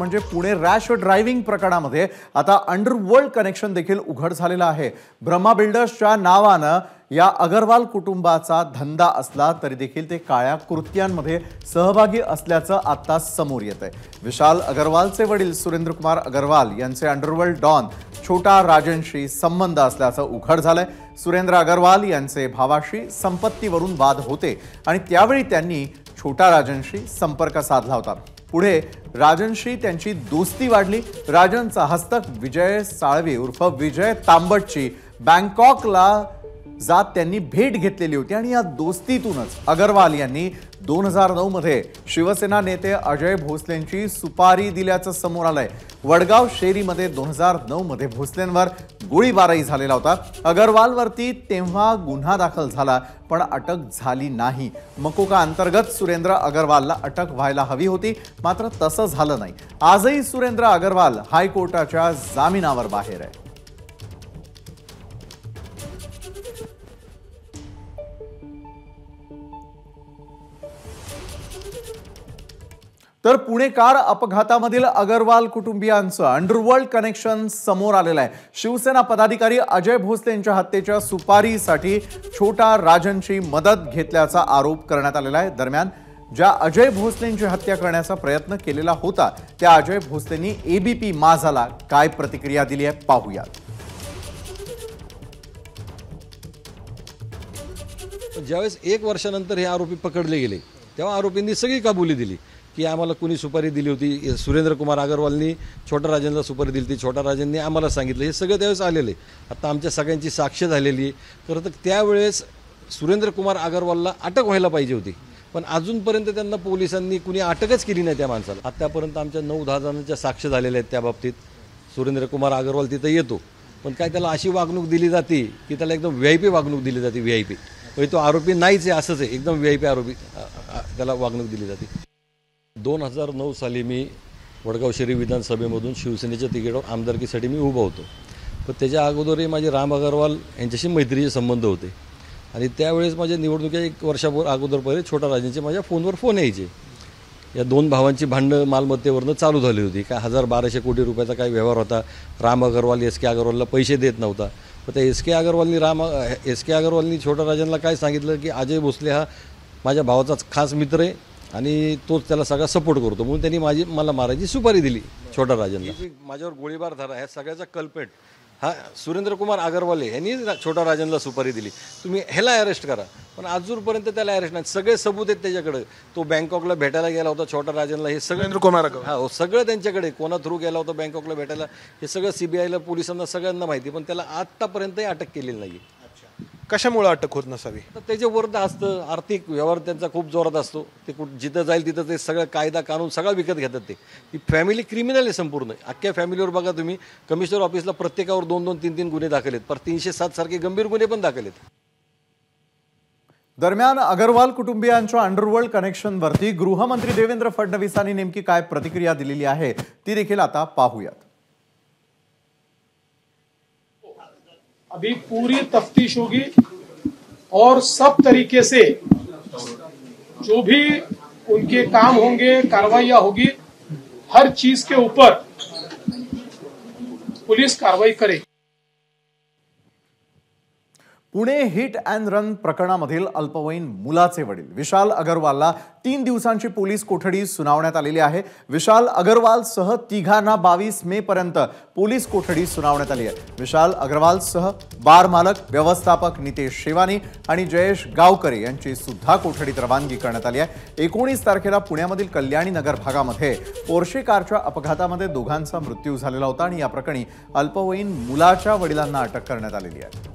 म्हणजे Pune rash driving प्रकरणामध्ये आता अंडरवर्ल्ड कनेक्शन देखील उघड झालेलं आहे। ब्रह्मा बिल्डर्सच्या नावानं या अगरवाल कुटुंबाचा धंदा असला तरी देखील ते काळ्या कृत्यांमध्ये सहभागी असल्याचं आता समोर येत आहे। विशाल अगरवालचे वडील सुरेंद्र कुमार अगरवाल यांचे अंडरवर्ल्ड डॉन छोटा राजनशी संबंध असल्याचं उघड झालंय। सुरेंद्र अगरवाल यांचे भावाशी संपत्तीवरून वाद होते आणि त्यावेळी त्यांनी छोटा राजनशी संपर्क साधला होता। पुढे राजनशी त्यांची दोस्ती वाढली। राजनचा हस्तक विजय साळवे उर्फ विजय तांबटची बँकॉकला जात त्यांनी भेट घेतलेली होती आणि या दोस्तीतूनच अगरवाल यांनी 2009 मध्ये शिवसेना नेते अजय भोसलेंची सुपारी दिल्याचं समोर आलंय। वडगाव शेरीमध्ये 2009 मध्ये भोसलेंवर गोळीबारही झालेला होता। अगरवालवरती तेव्हा गुन्हा दाखल झाला पण अटक झाली नाही। मकोका अंतर्गत सुरेंद्र अगरवालला अटक व्हायला हवी होती, मात्र तसं झालं नाही। आजही सुरेंद्र अगरवाल हायकोर्टाच्या जामिनावर बाहेर आहे। तर पुणे कार अपघातामधील अगरवाल कुटुंबियांचं अंडरवर्ल्ड कनेक्शन समोर आलेलं आहे। शिवसेना पदाधिकारी अजय भोसलेंच्या हत्येच्या सुपारीसाठी छोटा राजनची मदत घेतल्याचा आरोप करण्यात आलेला आहे। दरम्यान ज्या अजय भोसलेंची हत्या करण्याचा प्रयत्न केलेला होता त्या अजय भोसलेंनी एबीपी माझाला काय प्रतिक्रिया दिली आहे पाहूयात। ज्यावेळेस 1 वर्षानंतर हे आरोपी पकडले गेले तेव्हा आरोपींनी सगळी कबुली दिली की आम्हाला कोणी सुपारी दिली होती। सुरेंद्र कुमार अगरवालनी छोटा राजनला सुपारी दिली होती, छोटा राजनने आम्हाला सांगितलं, हे सगळं त्यावेळेस आलेले। आता आमच्या सगळ्यांची साक्ष झालेली आहे। खरं तर त्यावेळेस सुरेंद्र कुमार अगरवालला अटक व्हायला पाहिजे होती, पण अजूनपर्यंत त्यांना पोलिसांनी कुणी अटकच केली नाही त्या माणसाला। आतापर्यंत आमच्या 9-10 जणांच्या साक्ष झालेल्या आहेत त्या बाबतीत। सुरेंद्र कुमार अगरवाल तिथं येतो, पण काय त्याला अशी वागणूक दिली जाते की त्याला एकदम व्हीआयपी वागणूक दिली जाते। व्हीआयपी तो आरोपी नाहीच आहे, असंच आहे, एकदम व्हीआयपी आरोपी त्याला वागणूक दिली जाते। 2009 साली मी वडगाव शहरी विधानसभेमधून शिवसेनेच्या तिकीटावर आमदारकीसाठी मी उभा होतो, पण त्याच्या अगोदरही माझे राम अगरवाल यांच्याशी मैत्रीचे संबंध होते आणि त्यावेळेस माझ्या निवडणुकीच्या 1 वर्षापूर्वी अगोदर पहिले छोटा राजांचे माझ्या फोनवर फोन यायचे। या 2 भावांची भांडणं मालमत्तेवरनं चालू झाली होती। काय 1200 कोटी रुपयाचा काय व्यवहार होता। राम अगरवाल एस के अगरवालला पैसे देत नव्हता, पण त्या एस के अगरवालनी छोटा राजांना काय सांगितलं की अजय भोसले हा माझ्या भावाचाच खास मित्र आहे आणि तोच त्याला सगळा सपोर्ट करतो, म्हणून त्यांनी मला मारायची सुपारी दिली छोटा राजांना। माझ्यावर गोळीबार झाला ह्या सगळ्याचा कल्पेट हा सुरेंद्र कुमार अगरवाल यांनी छोटा राजनला सुपारी दिली। तुम्ही ह्याला अरेस्ट करा, पण अजूनपर्यंत त्याला अरेस्ट नाही। सगळे सबूत आहेत त्याच्याकडे। तो बँकॉकला भेटायला गेला होता छोटा राजनला, हे सगळं हो सगळं त्यांच्याकडे, कोणा थ्रू गेला होता बँकॉकला भेटायला हे सगळं सीबीआयला पोलिसांना सगळ्यांना माहिती, पण त्याला आतापर्यंतही अटक केलेली नाही। कशामुळे अटक होत नसावी? तर त्याच्यावर असतं, आर्थिक व्यवहार त्यांचा खूप जोरात असतो। ते जिथं जाईल तिथं ते सगळं कायदा कानून सगळं विकत घेतात। ती फॅमिली क्रिमिनल आहे संपूर्ण। अख्ख्या फॅमिलीवर बघा तुम्ही, कमिशनर ऑफिसला प्रत्येकावर 2-2, 3-3 गुन्हे दाखल आहेत, पर 307 सारखे गंभीर गुन्हे पण दाखल आहेत। दरम्यान अगरवाल कुटुंबियांच्या अंडरवर्ल्ड कनेक्शनवरती गृहमंत्री देवेंद्र फडणवीसांनी नेमकी काय प्रतिक्रिया दिलेली आहे ती देखील आता पाहूयात। अभी पूरी तफ्तीश होगी और सब तरीके से जो भी उनके काम होंगे, कार्रवाइयां होगी, हर चीज के ऊपर पुलिस कार्रवाई करेगी। पुणे हिट अँड रन प्रकरणामधील अल्पवयीन मुलाचे वडील विशाल अगरवालला 3 दिवसांची पोलीस कोठडी सुनावण्यात आलेली आहे। विशाल अगरवाल सह तिघांना 22 मे पर्यंत पोलीस कोठडी सुनावण्यात आली आहे। विशाल अगरवाल सह बार मालक, व्यवस्थापक नितेश शेवानी आणि जयेश गावकरे यांची सुद्धा कोठडीत रवानगी करण्यात आली आहे। 19 तारखेला पुण्यामधील कल्याणी नगर भागामध्ये पोर्शे कारच्या अपघातामध्ये दोघांचा मृत्यू झालेला होता आणि या प्रकरणी अल्पवयीन मुलाच्या वडिलांना अटक करण्यात आलेली आहे।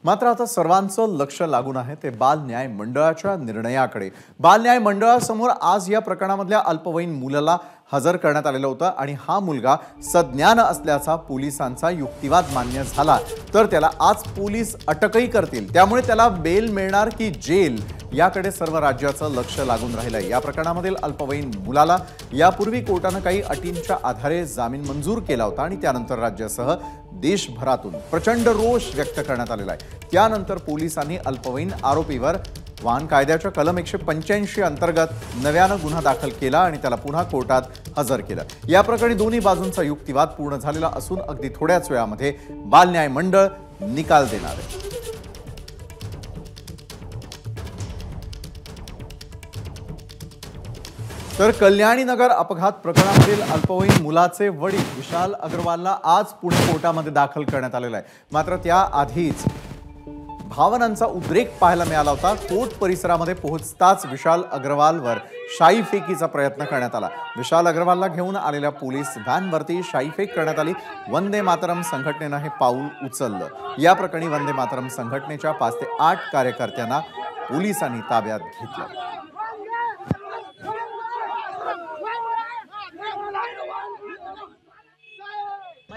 मात्र आता सर्वांचं लक्ष लागून आहे ते बाल न्याय मंडळाच्या निर्णयाकडे। बाल न्याय मंडळासमोर आज या प्रकरणामधल्या अल्पवयीन मुलाला हजर करण्यात आलेलं होतं आणि हा मुलगा सज्ञान असल्याचा पोलिसांचा युक्तिवाद मान्य झाला तर त्याला आज पोलीस अटकही करतील। त्यामुळे त्याला बेल मिळणार की जेल याकडे सर्व राज्याचं लक्ष लागून राहिलंय। या प्रकरणामधील अल्पवयीन मुलाला यापूर्वी कोर्टाने काही अटींच्या आधारे जामीन मंजूर केला होता आणि त्यानंतर राज्यासह देशभरातून प्रचंड रोष व्यक्त करण्यात आलेला आहे। त्यानंतर पोलिसांनी अल्पवयीन आरोपीवर वाहन कायद्याच्या कलम 185 अंतर्गत नव्यानं गुन्हा दाखल केला आणि त्याला पुन्हा कोर्टात हजर केलं। या प्रकरणी दोन्ही बाजूंचा युक्तिवाद पूर्ण झालेला असून अगदी थोड्याच वेळामध्ये बाल न्याय मंडळ निकाल देणार आहे। तर कल्याणी नगर अपघात प्रकरणामधील अल्पवयीन मुलाचे वडील विशाल अग्रवालला आज पुणे कोर्टामध्ये दाखल करण्यात आलेला आहे। मात्र त्याआधीच भावनांचा उद्रेक पाहायला मिळाला होता। कोर्ट परिसरामध्ये पोहोचताच विशाल अग्रवालवर शाईफेकीचा प्रयत्न करण्यात आला। विशाल अग्रवालला घेऊन आलेल्या पोलीस व्हॅनवरती शाईफेक करण्यात आली। वंदे मातरम संघटनेनं हे पाऊल उचललं। या प्रकरणी वंदे मातरम संघटनेच्या 5 ते 8 कार्यकर्त्यांना पोलिसांनी ताब्यात घेतलं।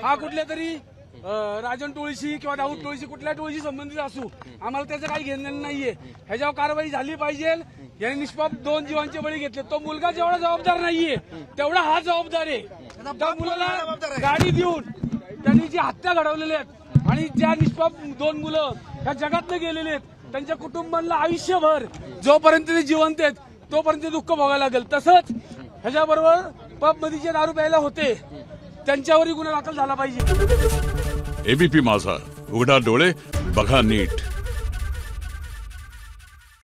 हा कुठल्या तरी राजन टोळीशी किंवा दाऊद टोळीशी कुठल्या टोळीशी संबंधित असू, आम्हाला त्याचं काही घेणं नाहीये। ह्याच्यावर कारवाई झाली पाहिजे। याने निष्पाप 2 जीवांचे बळी घेतले। तो मुलगा जेवढा जबाबदार नाहीये तेवढा हा जबाबदार आहे। त्या मुलाला गाडी देऊन त्यांनी जी हत्या घडवलेली आहेत आणि ज्या निष्पाप 2 मुलं ह्या जगातनं गेलेले आहेत, त्यांच्या कुटुंबांना आयुष्यभर जोपर्यंत ते जिवंत आहेत तोपर्यंत दुःख भोगायला लागेल। तसंच ह्याच्याबरोबर पबमध्ये जे दारू प्यायला होते त्यांच्यावरही गुन्हा दाखल झाला पाहिजे। एबीपी माझा, उघडा डोळे बघा नीट।